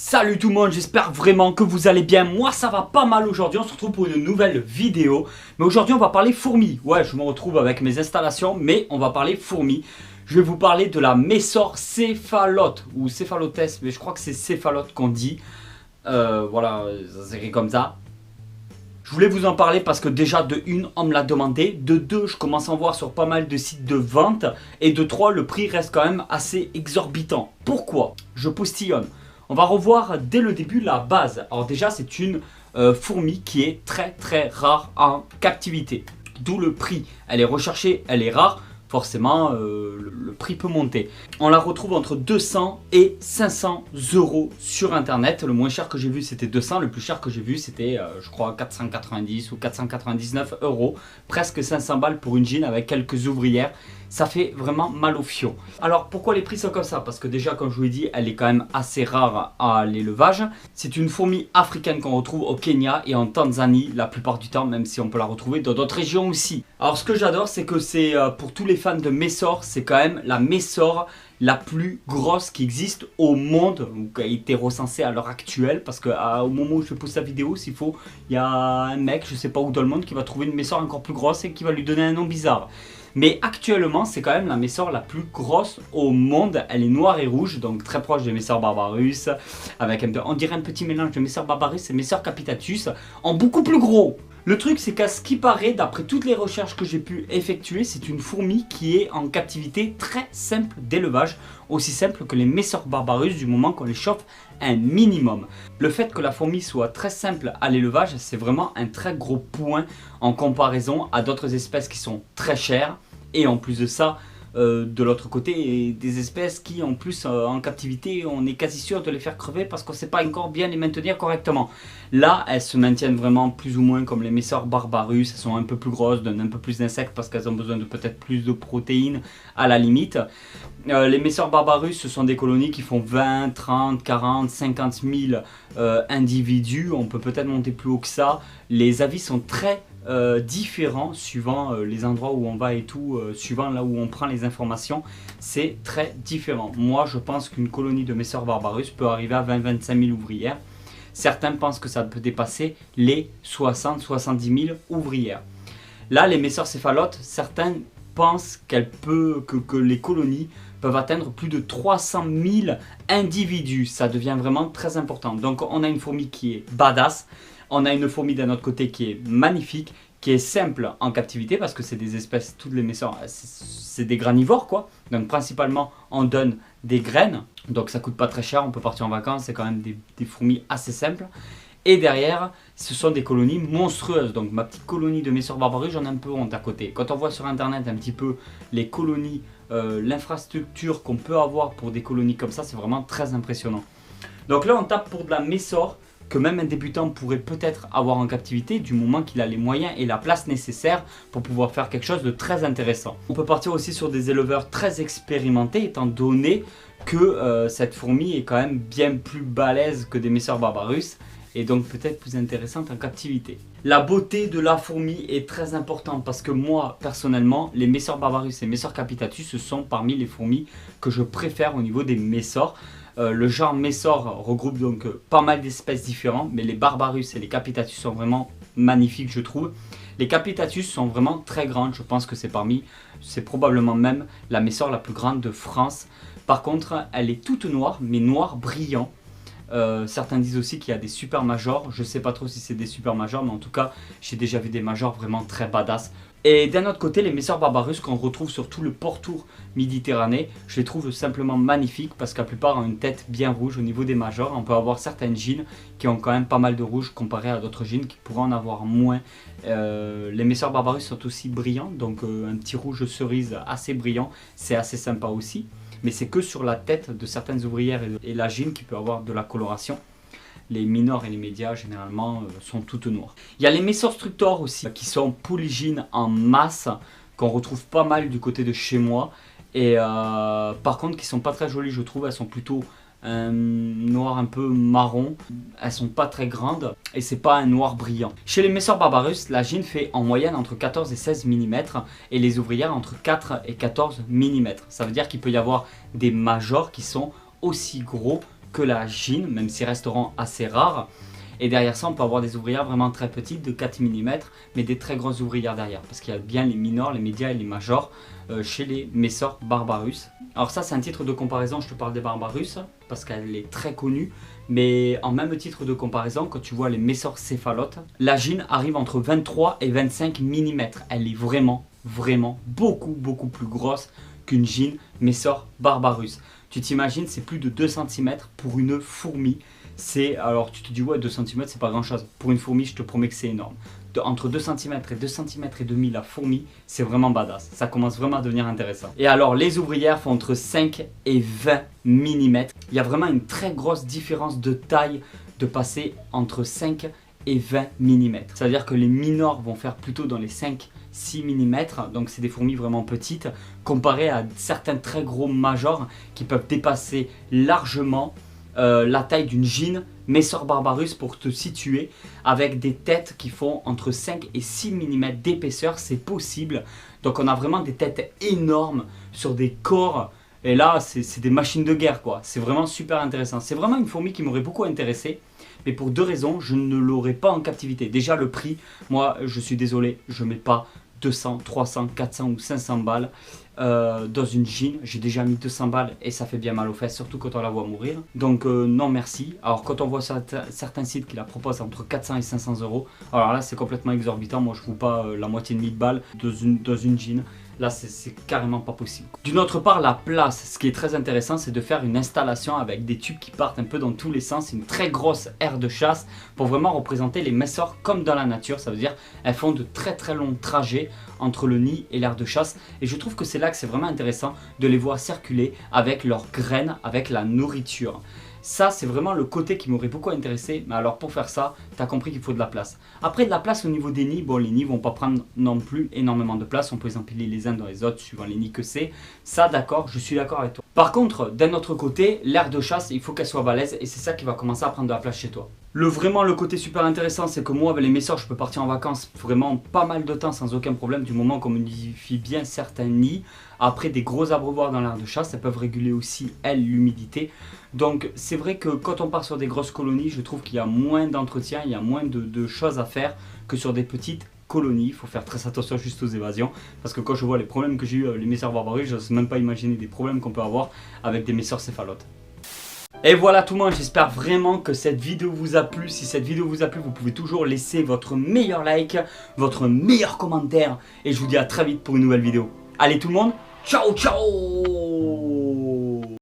Salut tout le monde, j'espère vraiment que vous allez bien. Moi ça va pas mal aujourd'hui, on se retrouve pour une nouvelle vidéo. Mais aujourd'hui on va parler fourmis. Ouais, je me retrouve avec mes installations, mais on va parler fourmis. Je vais vous parler de la Messor céphalote, ou céphalotes, mais je crois que c'est céphalote qu'on dit. Voilà, ça s'écrit comme ça. Je voulais vous en parler parce que déjà de une, on me l'a demandé. De deux, je commence à en voir sur pas mal de sites de vente. Et de trois, le prix reste quand même assez exorbitant. Pourquoi? Je postillonne. On va revoir dès le début la base. Alors déjà, c'est une fourmi qui est très rare en captivité. D'où le prix. Elle est recherchée, elle est rare. Forcément, le prix peut monter. On la retrouve entre 200 et 500 euros sur internet. Le moins cher que j'ai vu c'était 200, le plus cher que j'ai vu c'était je crois 490 ou 499 euros. Presque 500 balles pour une jean avec quelques ouvrières. Ça fait vraiment mal au fion. Alors pourquoi les prix sont comme ça? Parce que déjà comme je vous l'ai dit, elle est quand même assez rare à l'élevage. C'est une fourmi africaine qu'on retrouve au Kenya et en Tanzanie la plupart du temps, même si on peut la retrouver dans d'autres régions aussi. Alors ce que j'adore, c'est que c'est pour tous les fans de Messor, c'est quand même la Messor la plus grosse qui existe au monde, ou qui a été recensée à l'heure actuelle, parce que au moment où je pose sa vidéo, s'il faut, il y a un mec, je sais pas où dans le monde, qui va trouver une Messor encore plus grosse et qui va lui donner un nom bizarre. Mais actuellement, c'est quand même la Messor la plus grosse au monde. Elle est noire et rouge, donc très proche de Messor barbarus, avec on dirait un petit mélange de Messor barbarus et Messor capitatus, en beaucoup plus gros. Le truc, c'est qu'à ce qui paraît, d'après toutes les recherches que j'ai pu effectuer, c'est une fourmi qui est en captivité très simple d'élevage, aussi simple que les Messor barbarus du moment qu'on les chauffe un minimum. Le fait que la fourmi soit très simple à l'élevage, c'est vraiment un très gros point en comparaison à d'autres espèces qui sont très chères. Et en plus de ça, de l'autre côté, des espèces qui en plus en captivité, on est quasi sûr de les faire crever parce qu'on ne sait pas encore bien les maintenir correctement. Là, elles se maintiennent vraiment plus ou moins comme les Messor barbarus. Elles sont un peu plus grosses, donnent un peu plus d'insectes parce qu'elles ont besoin de peut-être plus de protéines à la limite. Les Messor barbarus, ce sont des colonies qui font 20, 30, 40, 50 000 individus. On peut peut-être monter plus haut que ça. Les avis sont très différents suivant les endroits où on va et tout, suivant là où on prend les informations, c'est très différent. Moi je pense qu'une colonie de Messor barbarus peut arriver à 20-25 000 ouvrières. Certains pensent que ça peut dépasser les 60-70 000 ouvrières. Là les Messor céphalotes, certains pensent que les colonies peuvent atteindre plus de 300 000 individus. Ça devient vraiment très important. Donc on a une fourmi qui est badass. On a une fourmi d'un autre côté qui est magnifique, qui est simple en captivité parce que c'est des espèces, toutes les Messor, c'est des granivores quoi. Donc principalement on donne des graines, donc ça coûte pas très cher, on peut partir en vacances, c'est quand même des fourmis assez simples. Et derrière, ce sont des colonies monstrueuses. Donc ma petite colonie de Messor barbarus, j'en ai un peu honte à côté. Quand on voit sur internet un petit peu les colonies, l'infrastructure qu'on peut avoir pour des colonies comme ça, c'est vraiment très impressionnant. Donc là on tape pour de la Messor que même un débutant pourrait peut-être avoir en captivité du moment qu'il a les moyens et la place nécessaire pour pouvoir faire quelque chose de très intéressant. On peut partir aussi sur des éleveurs très expérimentés étant donné que cette fourmi est quand même bien plus balèze que des Messor barbarus et donc peut-être plus intéressante en captivité. La beauté de la fourmi est très importante parce que moi personnellement les Messor barbarus et Messor capitatus ce sont parmi les fourmis que je préfère au niveau des Messor. Le genre Messor regroupe donc pas mal d'espèces différentes, mais les barbarus et les capitatus sont vraiment magnifiques je trouve. Les capitatus sont vraiment très grandes, je pense que c'est probablement même la Messor la plus grande de France. Par contre elle est toute noire, mais noir brillant. Certains disent aussi qu'il y a des super majors, je sais pas trop si c'est des super majors, mais en tout cas j'ai déjà vu des majors vraiment très badass. Et d'un autre côté, les Messor barbarus qu'on retrouve sur tout le pourtour Méditerranée, je les trouve simplement magnifiques parce que la plupart ont une tête bien rouge au niveau des majors. On peut avoir certaines jeans qui ont quand même pas mal de rouge comparé à d'autres jeans qui pourraient en avoir moins. Les Messor barbarus sont aussi brillants, donc un petit rouge cerise assez brillant, c'est assez sympa aussi. Mais c'est que sur la tête de certaines ouvrières et la jean qui peut avoir de la coloration. Les minors et les médias généralement sont toutes noires. Il y a les Messor structor aussi qui sont polygines en masse qu'on retrouve pas mal du côté de chez moi et par contre qui sont pas très jolies je trouve, elles sont plutôt noir un peu marron, elles sont pas très grandes et c'est pas un noir brillant. Chez les Messor barbarus, la jean fait en moyenne entre 14 et 16 mm et les ouvrières entre 4 et 14 mm. Ça veut dire qu'il peut y avoir des majors qui sont aussi gros que la gyne, même si resteront assez rares. Et derrière ça, on peut avoir des ouvrières vraiment très petites, de 4 mm, mais des très grosses ouvrières derrière. Parce qu'il y a bien les minors, les médias et les majors chez les Messor Barbarus. Alors ça, c'est un titre de comparaison, je te parle des Barbarus, parce qu'elle est très connue. Mais en même titre de comparaison, quand tu vois les Messor Céphalotes, la gyne arrive entre 23 et 25 mm. Elle est vraiment beaucoup plus grosse qu'une gyne Messor Barbarus. Tu t'imagines, c'est plus de 2 cm pour une fourmi. Alors tu te dis ouais 2 cm c'est pas grand chose. Pour une fourmi je te promets que c'est énorme. Entre 2 cm et 2 cm et demi la fourmi, c'est vraiment badass. Ça commence vraiment à devenir intéressant. Et alors les ouvrières font entre 5 et 20 mm. Il y a vraiment une très grosse différence de taille de passer entre 5 et 20 mm. C'est-à-dire que les minors vont faire plutôt dans les 5-6 mm. Donc c'est des fourmis vraiment petites comparées à certains très gros majors qui peuvent dépasser largement la taille d'une gyne Messor Barbarus pour te situer, avec des têtes qui font entre 5 et 6 mm d'épaisseur, c'est possible. Donc on a vraiment des têtes énormes sur des corps, et là c'est des machines de guerre quoi. C'est vraiment super intéressant. C'est vraiment une fourmi qui m'aurait beaucoup intéressé, mais pour deux raisons, je ne l'aurais pas en captivité. Déjà le prix, moi je suis désolé, je ne mets pas 200, 300, 400 ou 500 balles dans une gyne. J'ai déjà mis 200 balles et ça fait bien mal aux fesses, surtout quand on la voit mourir. Donc non merci. Alors quand on voit certains sites qui la proposent entre 400 et 500 euros, alors là c'est complètement exorbitant. Moi je ne trouve pas la moitié de 1000 balles dans une gyne. Là, c'est carrément pas possible. D'une autre part, la place. Ce qui est très intéressant, c'est de faire une installation avec des tubes qui partent un peu dans tous les sens. Une très grosse aire de chasse pour vraiment représenter les Messor comme dans la nature. Ça veut dire elles font de très longs trajets entre le nid et l'aire de chasse. Et je trouve que c'est là que c'est vraiment intéressant de les voir circuler avec leurs graines, avec la nourriture. Ça, c'est vraiment le côté qui m'aurait beaucoup intéressé. Mais alors, pour faire ça, tu as compris qu'il faut de la place. Après, de la place au niveau des nids. Bon, les nids vont pas prendre non plus énormément de place. On peut les empiler les uns dans les autres, suivant les nids que c'est. Ça, d'accord, je suis d'accord avec toi. Par contre, d'un autre côté, l'aire de chasse, il faut qu'elle soit balèze. Et c'est ça qui va commencer à prendre de la place chez toi. Vraiment, le côté super intéressant, c'est que moi, avec les Messor, je peux partir en vacances vraiment pas mal de temps sans aucun problème. Du moment qu'on modifie bien certains nids. Après, des gros abreuvoirs dans l'aire de chasse, elles peuvent réguler aussi, elles, l'humidité. Donc, c'est vrai que quand on part sur des grosses colonies, je trouve qu'il y a moins d'entretien, il y a moins de choses à faire que sur des petites colonies. Il faut faire très attention juste aux évasions. Parce que quand je vois les problèmes que j'ai eu avec les Messor Barbarus, je n'ose même pas imaginer des problèmes qu'on peut avoir avec des Messor Céphalotes. Et voilà tout le monde, j'espère vraiment que cette vidéo vous a plu. Si cette vidéo vous a plu, vous pouvez toujours laisser votre meilleur like, votre meilleur commentaire. Et je vous dis à très vite pour une nouvelle vidéo. Allez tout le monde, ciao ciao!